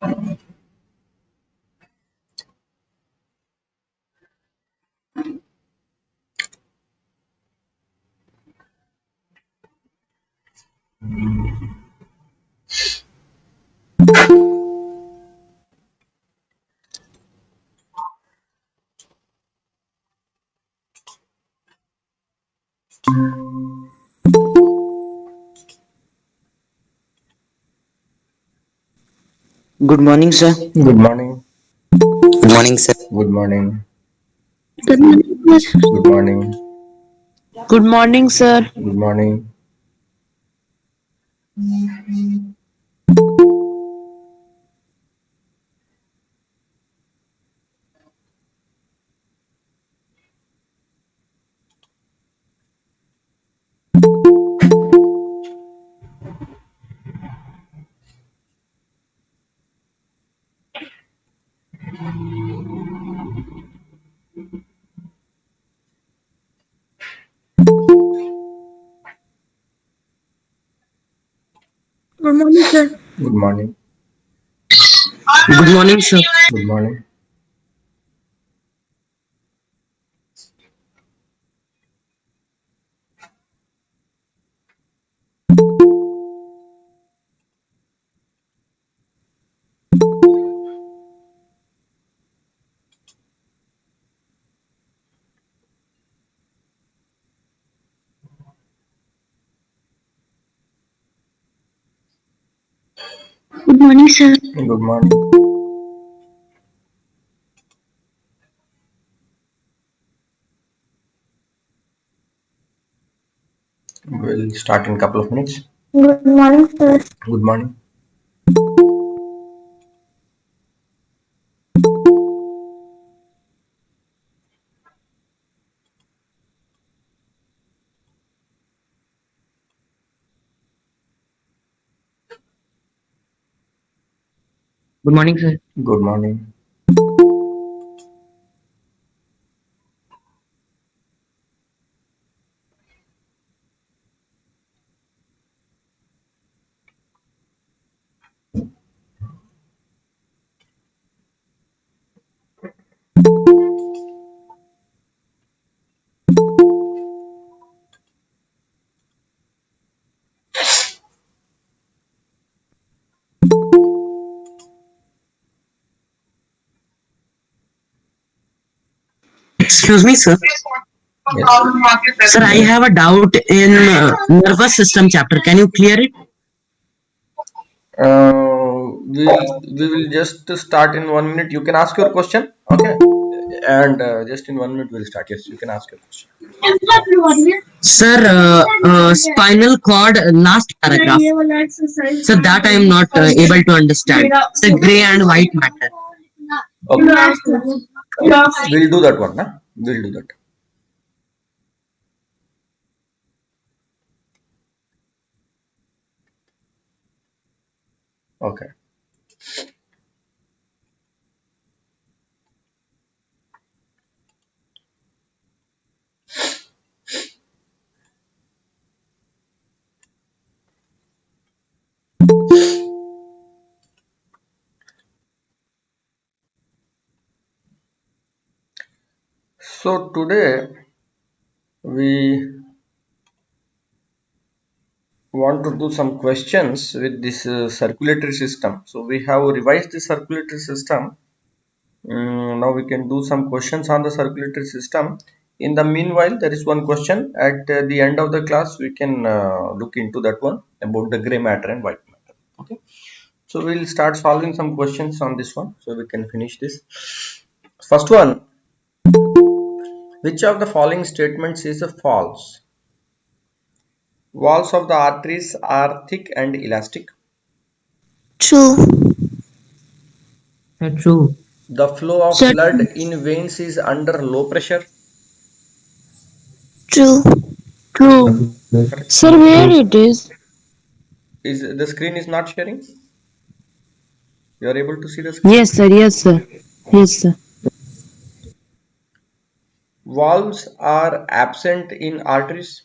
Good morning, sir. Good morning. Good morning, sir. Good morning. Good morning, sir. Good morning. Good morning, sir. Good morning. Good morning, sir. Good morning. Good morning, sir. Good morning. Good morning, sir. Good morning. We'll start in a couple of minutes. Good morning, sir. Good morning. Good morning, sir. Good morning. Excuse me, sir. Yes. Sir, I have a doubt in nervous system chapter. Can you clear it? We will just start in 1 minute. You can ask your question. Okay. And just in 1 minute we'll start. Yes, you can ask your question. Sir, spinal cord, last paragraph. So that I am not able to understand. Sir, gray and white matter. Okay. We'll do that one. Huh? We'll do that. Okay. So today we want to do some questions with this circulatory system. So we have revised the circulatory system. Now we can do some questions on the circulatory system. In the meanwhile, there is one question at the end of the class. We can look into that one about the gray matter and white matter. Okay. So we'll start solving some questions on this one so we can finish this. First one, which of the following statements is a false? Walls of the arteries are thick and elastic. True. True. The flow of Sir, blood in veins is under low pressure. true. True. Correct. Sir, where it is? Is the screen is not sharing? You are able to see the screen? Yes, sir. Yes, sir. Yes, sir. Valves are absent in arteries.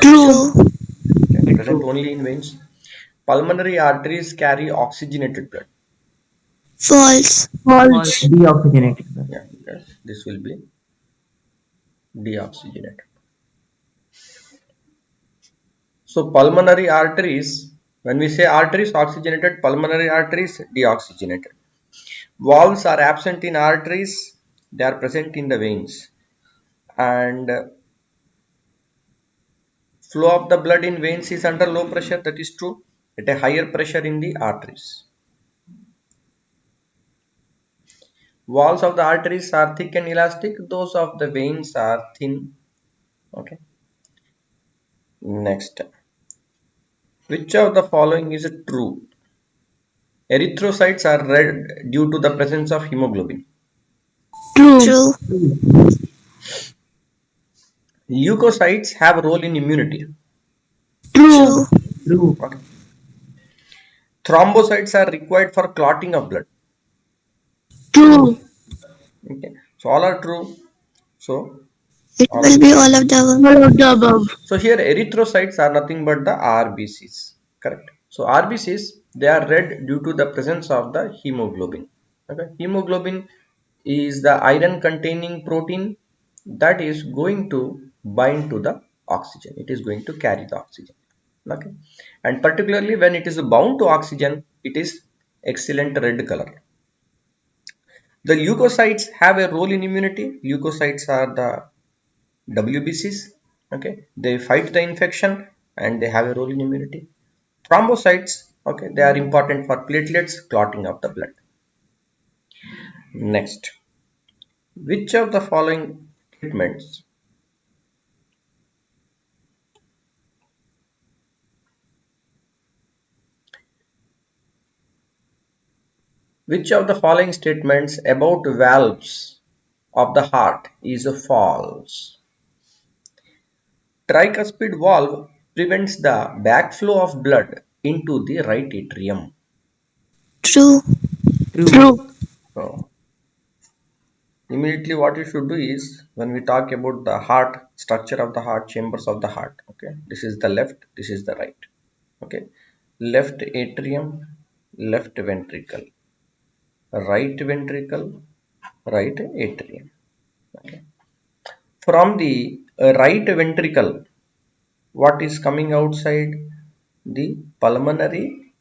True. Okay. Present True. only in veins. Pulmonary arteries carry oxygenated blood. False. False. Deoxygenated blood. Yeah, yes, this will be deoxygenated. So pulmonary arteries, when we say arteries, oxygenated, pulmonary arteries, deoxygenated. Valves are absent in arteries, they are present in the veins. And flow of the blood in veins is under low pressure, that is true, at a higher pressure in the arteries. Walls of the arteries are thick and elastic, those of the veins are thin. Okay. Next, which of the following is true? Erythrocytes are red due to the presence of hemoglobin. True. True. Leukocytes have a role in immunity. True. True. Okay. Thrombocytes are required for clotting of blood. True. Okay. So all are true. So It all will of be them. all of the above. All of the above. So here erythrocytes are nothing but the RBCs. Correct. So RBCs, they are red due to the presence of the hemoglobin. Okay. Hemoglobin is the iron containing protein that is going to bind to the oxygen. It is going to carry the oxygen. Okay. And particularly when it is bound to oxygen, it is excellent red color. The leukocytes have a role in immunity. Leukocytes are the WBCs. Okay, they fight the infection and they have a role in immunity. Thrombocytes, okay, they are important for platelets, clotting of the blood. Next, which of the following statements about valves of the heart is false? Tricuspid valve prevents the backflow of blood into the right atrium. True. True. So, immediately what you should do is, when we talk about the heart, structure of the heart, chambers of the heart, okay, this is the left, this is the right. Okay, left atrium, left ventricle, right ventricle, right atrium. Okay, from the right ventricle, what is coming outside? The pulmonary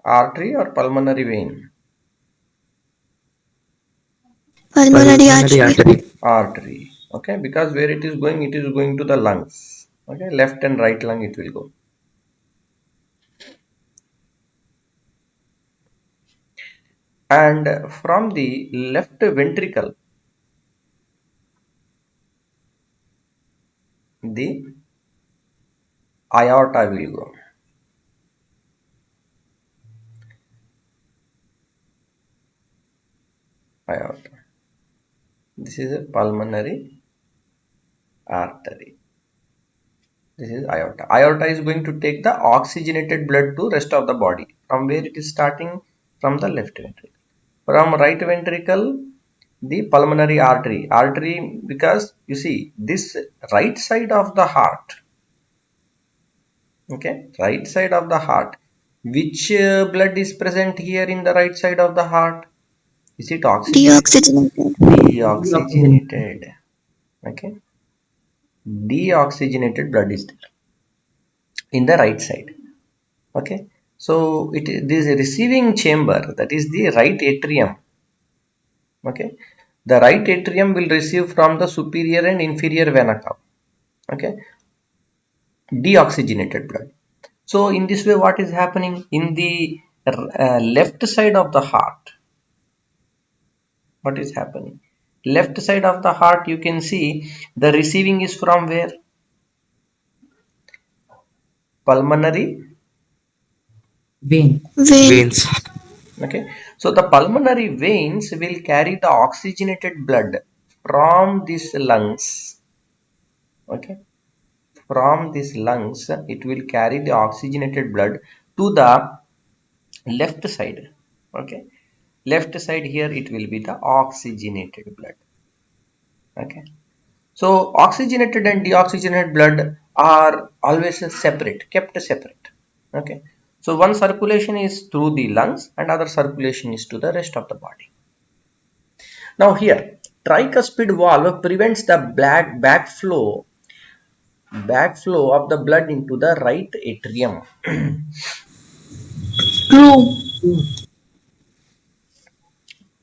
artery or pulmonary vein? Pulmonary Pulmonary artery. artery. Artery. Okay, because where it is going to the lungs. Okay, left and right lung it will go. And from the left ventricle, the aorta will go. Aorta. This is a pulmonary artery. This is aorta. Aorta is going to take the oxygenated blood to rest of the body. From where it is starting? From the left ventricle. From right ventricle, the pulmonary artery. Artery, because you see this right side of the heart. Okay, right side of the heart. Which blood is present here in the right side of the heart? Is it oxygenated? Deoxygenated. Deoxygenated. Okay, deoxygenated blood is there in the right side. Okay, so this receiving chamber, that is the right atrium. Okay, the right atrium will receive from the superior and inferior vena cava. Okay, deoxygenated blood. So in this way, what is happening in the left side of the heart? What is happening? Left side of the heart, you can see the receiving is from where? Pulmonary Vein. Vein. Veins. Okay, so the pulmonary veins will carry the oxygenated blood from these lungs. Okay, from these lungs, it will carry the oxygenated blood to the left side. Okay, left side here it will be the oxygenated blood. Okay, so oxygenated and deoxygenated blood are always separate, kept separate. Okay, So one circulation is through the lungs and other circulation is to the rest of the body. Now here, tricuspid valve prevents the backflow of the blood into the right atrium. True.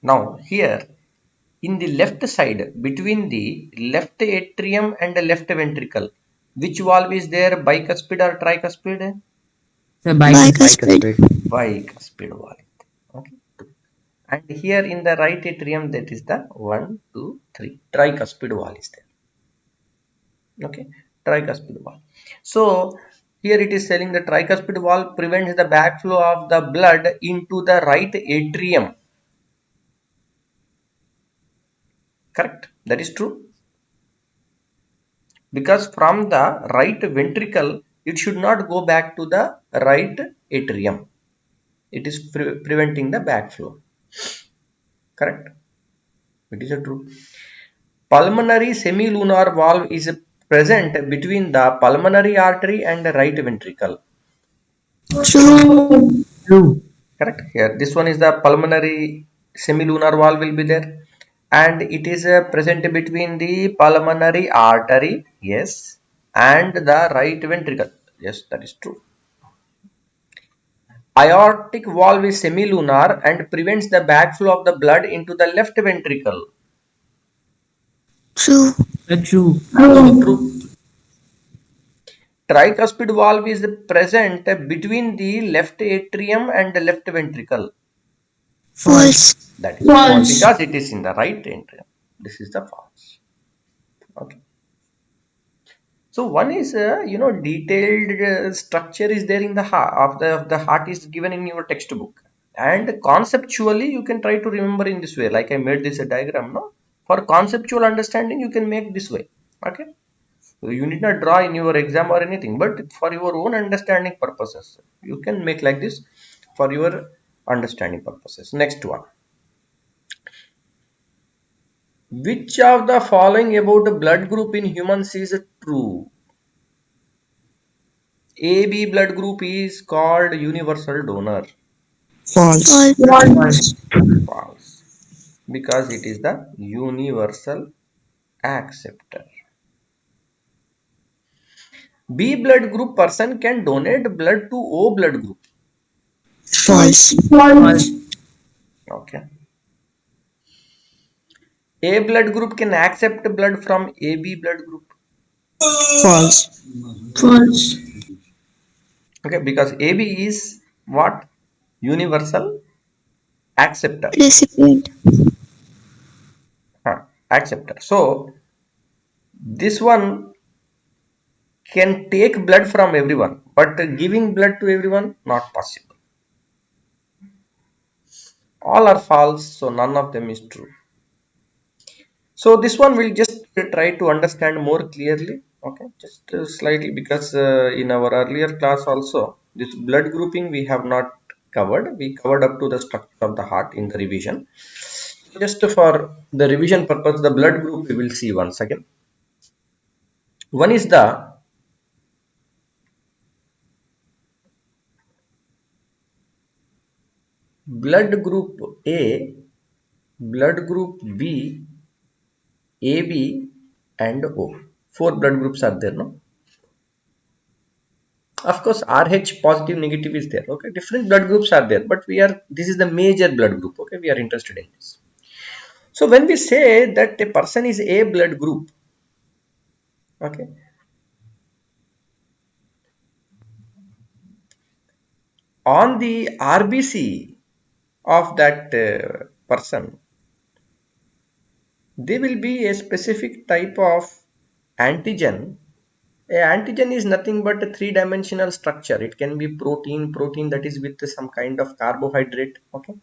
Now here, in the left side, between the left atrium and the left ventricle, which valve is there, bicuspid or tricuspid? Sir, Bicuspid. Bicuspid valve. Okay. And here in the right atrium, that is the 1, 2, 3. Tricuspid valve is there. Okay. Tricuspid valve. So here it is telling the tricuspid valve prevents the backflow of the blood into the right atrium. Correct? That is true. Because from the right ventricle, it should not go back to the right atrium. It is preventing the backflow. Correct? It is true. Pulmonary semilunar valve is present between the pulmonary artery and the right ventricle. True. True. Correct? Here, this one is the pulmonary semilunar valve will be there. And it is present between the pulmonary artery, yes, and the right ventricle. Yes, that is true. Aortic valve is semilunar and prevents the backflow of the blood into the left ventricle. True. True. True. Tricuspid valve is present between the left atrium and the left ventricle. False. That is false because it is in the right atrium. This is the false. Okay. So one is detailed structure is there in the heart of the heart is given in your textbook, and conceptually you can try to remember in this way. Like I made this a diagram. No, for conceptual understanding you can make this way. Okay. So you need not draw in your exam or anything, but for your own understanding purposes, you can make like this for your understanding purposes. Next one. Which of the following about the blood group in humans is true? AB blood group is called universal donor. False. False. False. Because it is the universal acceptor. B blood group person can donate blood to O blood group. False. False. Okay. A blood group can accept blood from AB blood group. False. False. Okay, because AB is what? Universal acceptor. Recipient. Acceptor. So this one can take blood from everyone, but giving blood to everyone not possible. All are false, so none of them is true. So this one we'll just try to understand more clearly. Okay, just slightly, because in our earlier class also this blood grouping we have not covered. We covered up to the structure of the heart in the revision. Just for the revision purpose, the blood group we will see once again. One is the blood group A, blood group B, AB and O. 4 blood groups are there, no? Of course, RH positive negative is there. Okay, different blood groups are there, but this is the major blood group. Okay, we are interested in this. So when we say that a person is A blood group, okay, on the RBC of that person, there will be a specific type of antigen. A antigen is nothing but a three-dimensional structure. It can be protein that is with some kind of carbohydrate. Okay,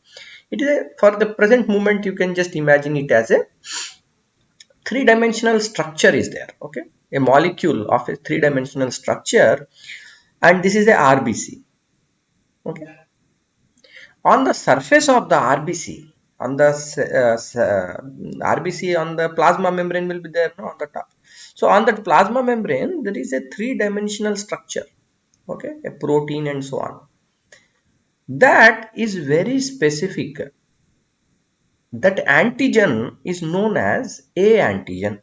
it is for the present moment you can just imagine it as a three-dimensional structure is there. Okay, a molecule of a three-dimensional structure, and this is a RBC. Okay, on the surface of the RBC, on the RBC on the plasma membrane will be there, no, on the top. So on that plasma membrane there is a three-dimensional structure. Okay, a protein and so on. that is very specific. That antigen is known as A antigen.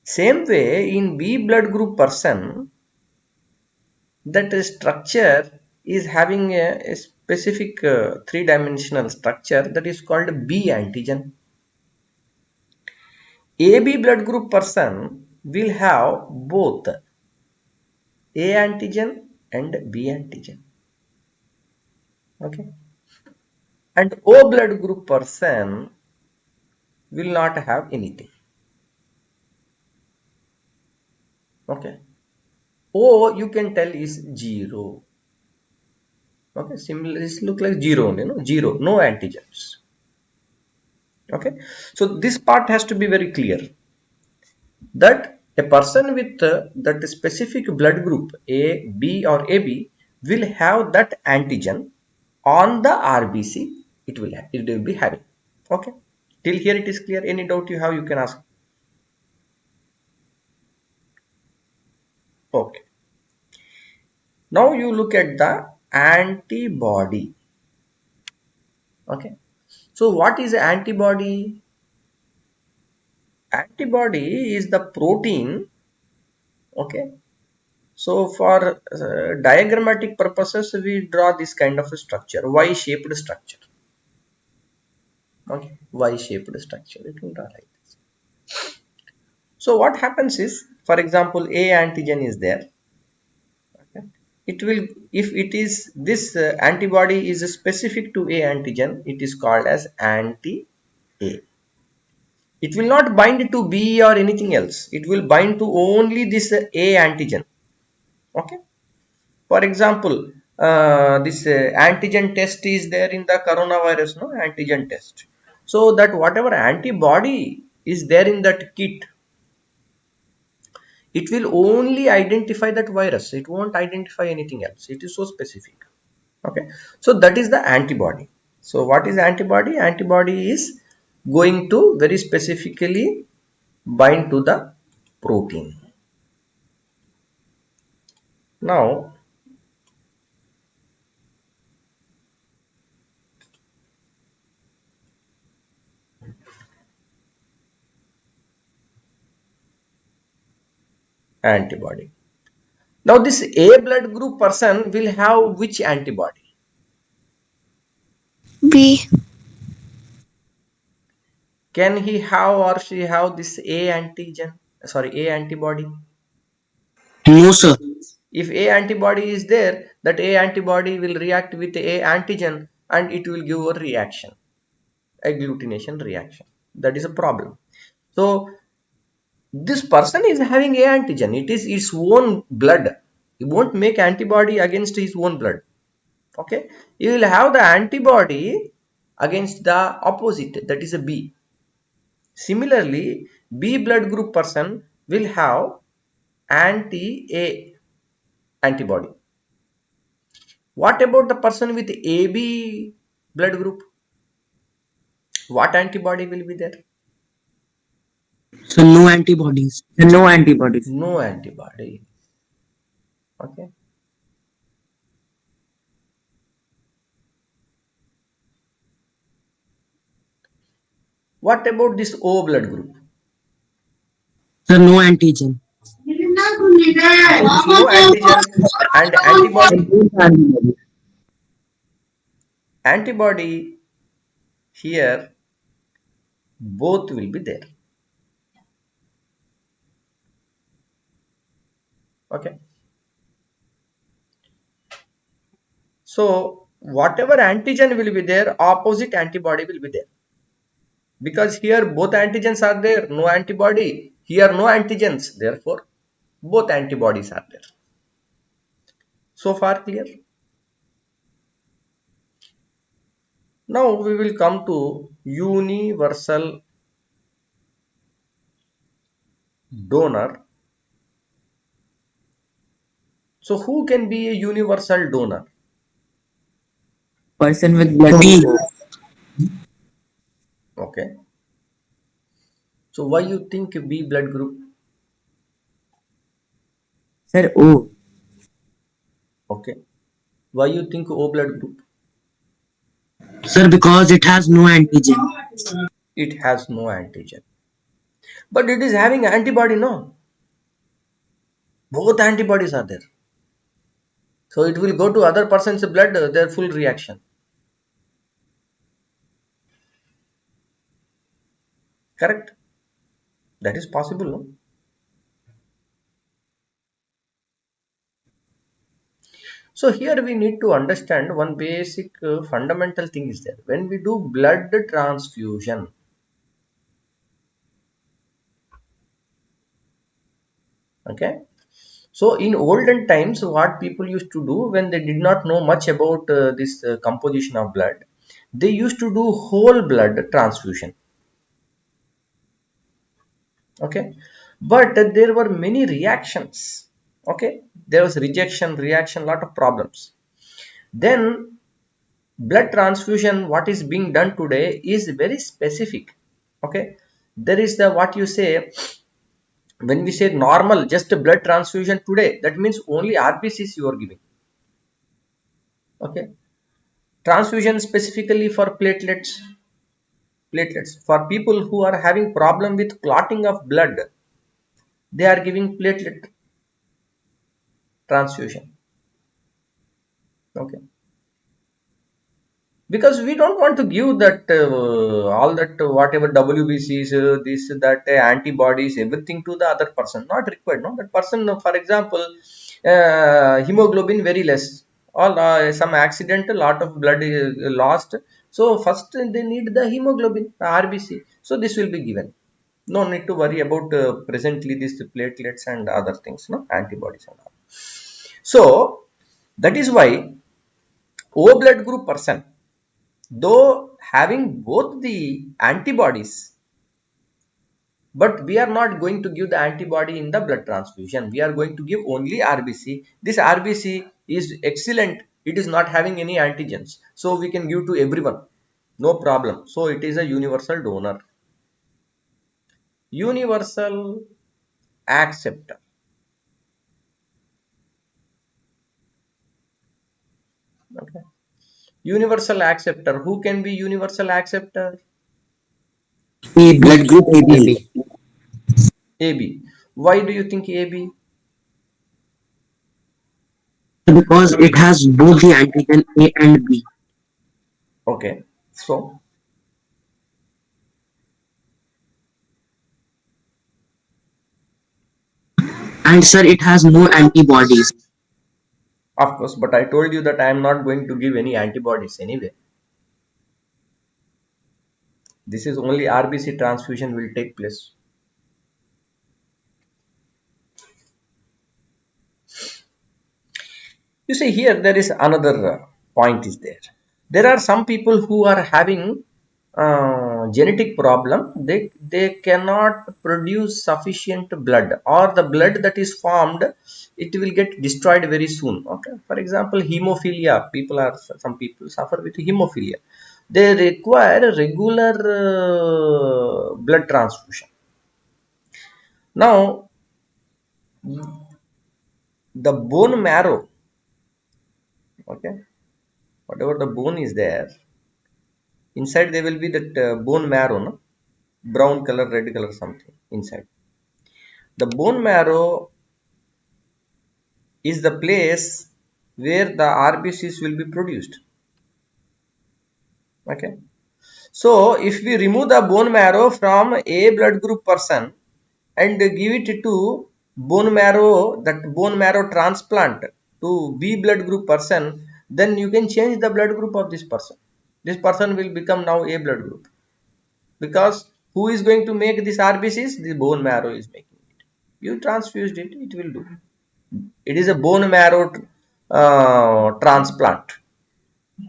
Same way in B blood group person, that structure is having a specific three-dimensional structure that is called B antigen. AB blood group person will have both A antigen and B antigen. Okay. And O blood group person will not have anything. Okay. O you can tell is 0. Okay, similar, this look like 0 only, no? 0, no antigens. Okay, so this part has to be very clear, that a person with that specific blood group A, B or AB will have that antigen on the RBC. It will be having. Okay, till here it is clear. Any doubt you have, you can ask. Okay, now you look at the antibody. Okay, so what is antibody? Antibody is the protein. Okay, so for diagrammatic purposes, we draw this kind of a structure, Y-shaped structure. Okay, Y-shaped structure. It will draw like this. So what happens is, for example, A antigen is there. Okay, it will, if it is this antibody is specific to A antigen, it is called as anti-A. It will not bind to B or anything else. It will bind to only this A antigen. Okay. For example, this antigen test is there in the coronavirus, no, antigen test. So that whatever antibody is there in that kit, it will only identify that virus. It won't identify anything else. It is so specific. Okay. So that is the antibody. So what is antibody? Antibody is going to very specifically bind to the protein. Now, antibody. Now this A blood group person will have which antibody? B, Can he have or she have this A antigen? Sorry, A antibody. No, sir. If A antibody is there, that A antibody will react with A antigen and it will give a reaction, agglutination reaction. That is a problem. So this person is having A antigen. It is its own blood. He won't make antibody against his own blood. Okay, you will have the antibody against the opposite, that is a B. Similarly, B blood group person will have anti-A antibody. What about the person with AB blood group? What antibody will be there? So no antibodies. No antibodies. No antibody. Okay. What about this O blood group? Sir, no antigen. No antigen and antibody. Antibody here both will be there. Okay. So whatever antigen will be there, opposite antibody will be there. Because here both antigens are there, no antibody. Here no antigens, therefore both antibodies are there. So far clear? Now we will come to universal donor. So who can be a universal donor? Person with blood B. group. Okay. So why you think B blood group? Sir, O. Okay. Why you think O blood group? Sir, because it has no antigen. It has no antigen. But it is having antibody, no? Both antibodies are there. So it will go to other person's blood, their full reaction. Correct? That is possible, no? So here we need to understand one basic fundamental thing is there. When we do blood transfusion, okay. So in olden times, what people used to do when they did not know much about this composition of blood, they used to do whole blood transfusion. Okay, but there were many reactions. Okay, there was rejection, reaction, lot of problems. Then blood transfusion, what is being done today is very specific. Okay, there is the what you say when we say normal, just a blood transfusion today, that means only RBCs you are giving. Okay, transfusion specifically for platelets for people who are having problem with clotting of blood, they are giving platelet transfusion. Okay, because we don't want to give that all that whatever WBCs, this that antibodies, everything to the other person, not required. No, that person, for example, hemoglobin very less, or some accident, a lot of blood is lost. So first they need the hemoglobin, RBC. So this will be given. No need to worry about presently these platelets and other things, no antibodies and all. So that is why O blood group person, though having both the antibodies, but we are not going to give the antibody in the blood transfusion. We are going to give only RBC. This RBC is excellent. It is not having any antigens. So we can give to everyone. No problem. So it is a universal donor. Universal acceptor. Okay. Universal acceptor. Who can be universal acceptor? A blood group AB. AB. Why do you think AB? Because it has both the antigen A and B. Okay. So And sir, it has no antibodies. of course, but I told you that I am not going to give any antibodies anyway. This is only RBC transfusion will take place. You see here there is another point is there. There are some people who are having genetic problem. They cannot produce sufficient blood, or the blood that is formed, it will get destroyed very soon. Okay, for example, hemophilia. Some people suffer with hemophilia. They require regular blood transfusion. Now the bone marrow, okay, whatever the bone is there, inside there will be that bone marrow, no? Brown color, red color, something inside. The bone marrow is the place where the RBCs will be produced. Okay, so if we remove the bone marrow from A blood group person and give it to bone marrow, that bone marrow transplant to B blood group person, then you can change the blood group of this person. This person will become now A blood group, because who is going to make this RBCs? The bone marrow is making it. You transfused it, it will do. It is a bone marrow transplant.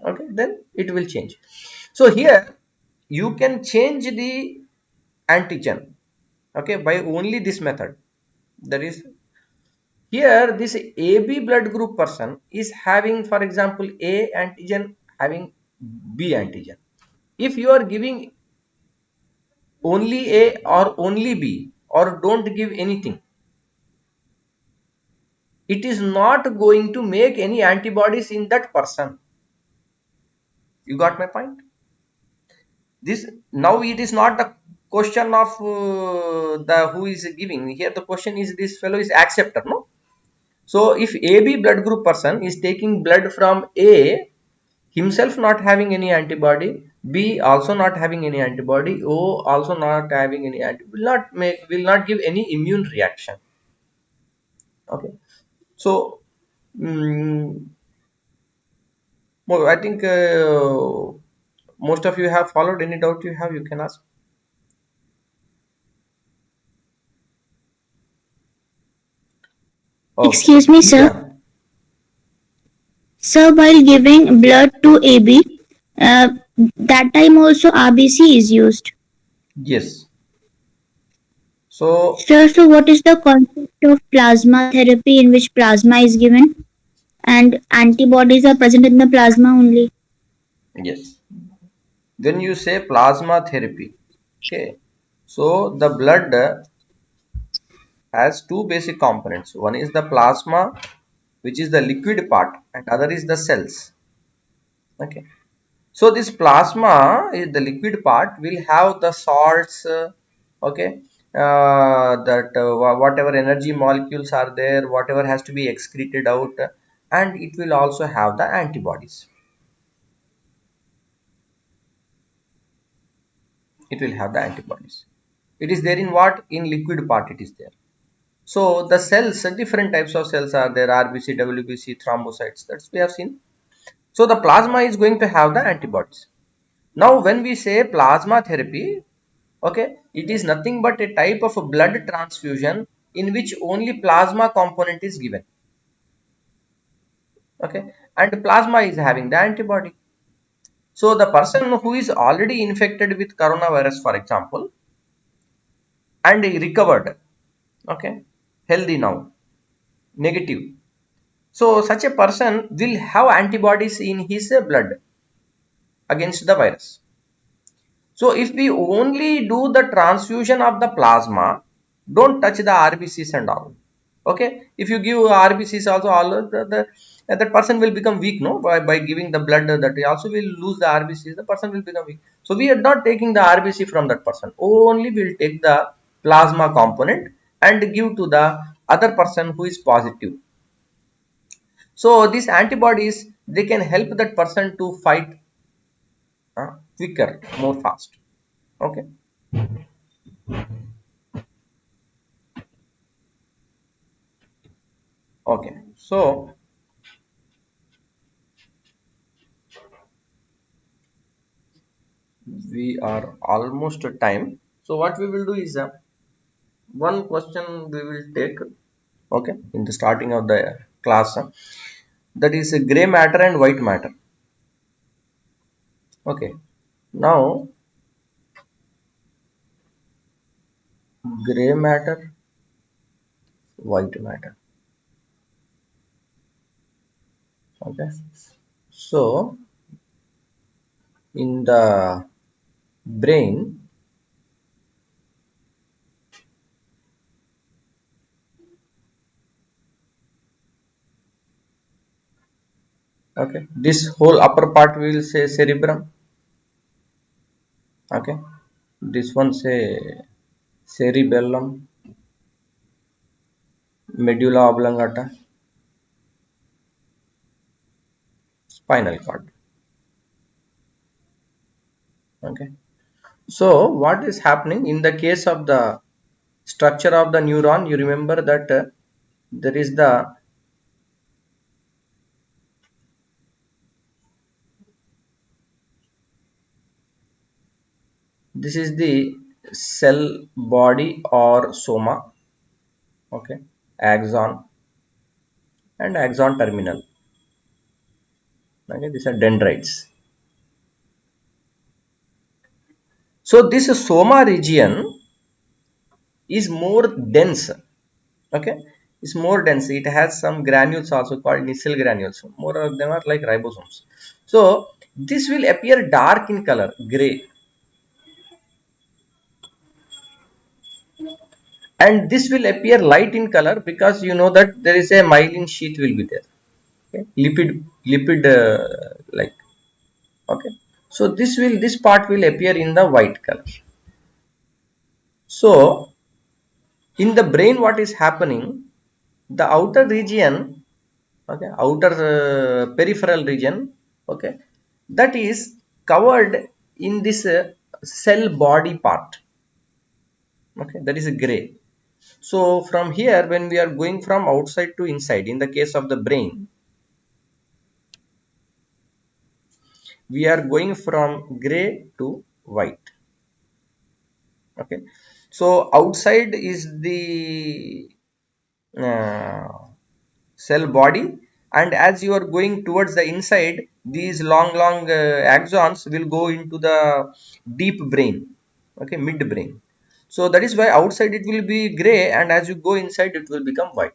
Okay, then it will change. So here you can change the antigen, okay, by only this method. That is, here this AB blood group person is having, for example, A antigen, having B antigen. If you are giving only A or only B, or don't give anything, it is not going to make any antibodies in that person. You got my point? This now it is not the question of the who is giving. Here the question is this fellow is acceptor, no? So if AB blood group person is taking blood from A, himself not having any antibody, B also not having any antibody, O also not having any antibody, will not give any immune reaction. Okay. So well, I think most of you have followed. Any doubt you have, you can ask. Okay. Excuse me, sir. Yeah. Sir, while giving blood to AB, that time also RBC is used. Yes. So Sir, so what is the concept of plasma therapy in which plasma is given and antibodies are present in the plasma only? yes, when you say plasma therapy, okay, so the blood has two basic components. One is the plasma, which is the liquid part, and other is the cells. Okay. So this plasma is the liquid part will have the salts, okay, that whatever energy molecules are there, whatever has to be excreted out, and it will also have the antibodies. It will have the antibodies. It is there in what? In liquid part it is there. So the cells, different types of cells are there, RBC, WBC, thrombocytes, that's we have seen. So the plasma is going to have the antibodies. Now when we say plasma therapy, okay, it is nothing but a type of a blood transfusion in which only plasma component is given. Okay, and plasma is having the antibody. So the person who is already infected with coronavirus, for example, and recovered, okay, healthy now, negative. So such a person will have antibodies in his blood against the virus. So if we only do the transfusion of the plasma, don't touch the RBCs and all. Okay, if you give RBCs also, all that person will become weak, no, by giving the blood, that he also will lose the RBCs, the person will become weak. So we are not taking the RBC from that person, only will take the plasma component and give to the other person who is positive. So these antibodies, they can help that person to fight quicker, more fast. Okay. Okay. So we are almost at time. So what we will do is one question we will take. Okay, in the starting of the class, that is gray matter and white matter. Okay. Now gray matter, white matter. Okay. So in the brain, okay, this whole upper part we will say cerebrum. Okay, this one say cerebellum, medulla oblongata, spinal cord. Okay. So what is happening in the case of the structure of the neuron? You remember that there is the this is the cell body or soma. Okay, axon and axon terminal. Okay, these are dendrites. So this soma region is more dense. Okay, it's more dense. It has some granules also called Nissl granules. More of them are like ribosomes. So this will appear dark in color, gray. and this will appear light in color because you know that there is a myelin sheath will be there. Okay? Lipid like. Okay, so this part will appear in the white color. So in the brain, what is happening? The outer region, okay, outer peripheral region, okay, that is covered in this cell body part. Okay, that is a gray. So from here, when we are going from outside to inside, in the case of the brain, we are going from gray to white. Okay, so outside is the cell body, and as you are going towards the inside, these long axons will go into the deep brain, okay, midbrain. So that is why outside it will be gray, and as you go inside it will become white.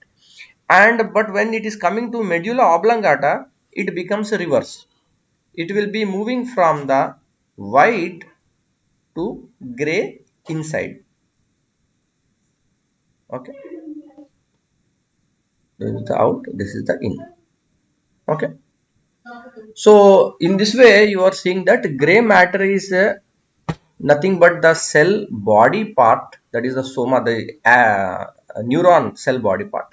And but when it is coming to medulla oblongata, it becomes reverse. It will be moving from the white to gray inside. Okay, this is the out, this is the in. Okay, so in this way you are seeing that gray matter is nothing but the cell body part, that is the soma, the neuron cell body part,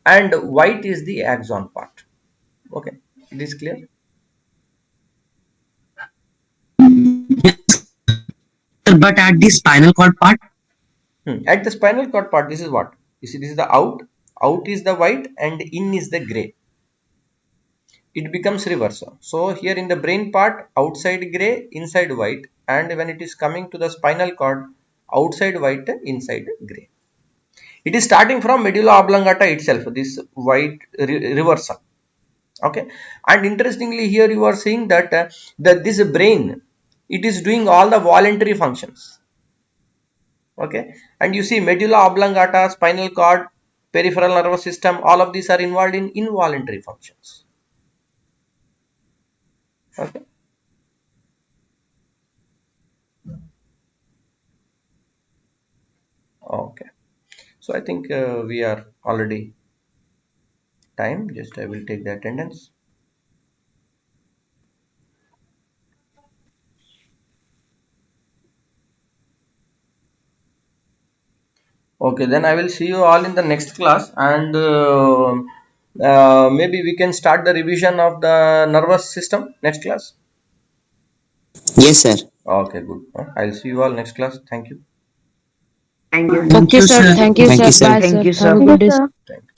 and white is the axon part. Okay, it is clear. But at the spinal cord part, At the spinal cord part, this is what you see, this is the out is the white and in is the gray. It becomes reverse. So here in the brain part, outside gray, inside white, and when it is coming to the spinal cord, outside white, inside gray. It is starting from medulla oblongata itself, this white reversal. Okay, and interestingly here you are seeing that this brain, it is doing all the voluntary functions. Okay, and you see medulla oblongata, spinal cord, peripheral nervous system, all of these are involved in involuntary functions. Okay. Okay, so I think we are already time. Just I will take the attendance. Okay, then I will see you all in the next class, and maybe we can start the revision of the nervous system next class. Yes, sir. Okay, good. I'll see you all next class. Thank you. Thank you. thank Okay, you, sir. sir. Thank you, Thank sir. you, sir. Bye, Thank sir. you, Have sir. a Thank good you, day. sir. Thank you.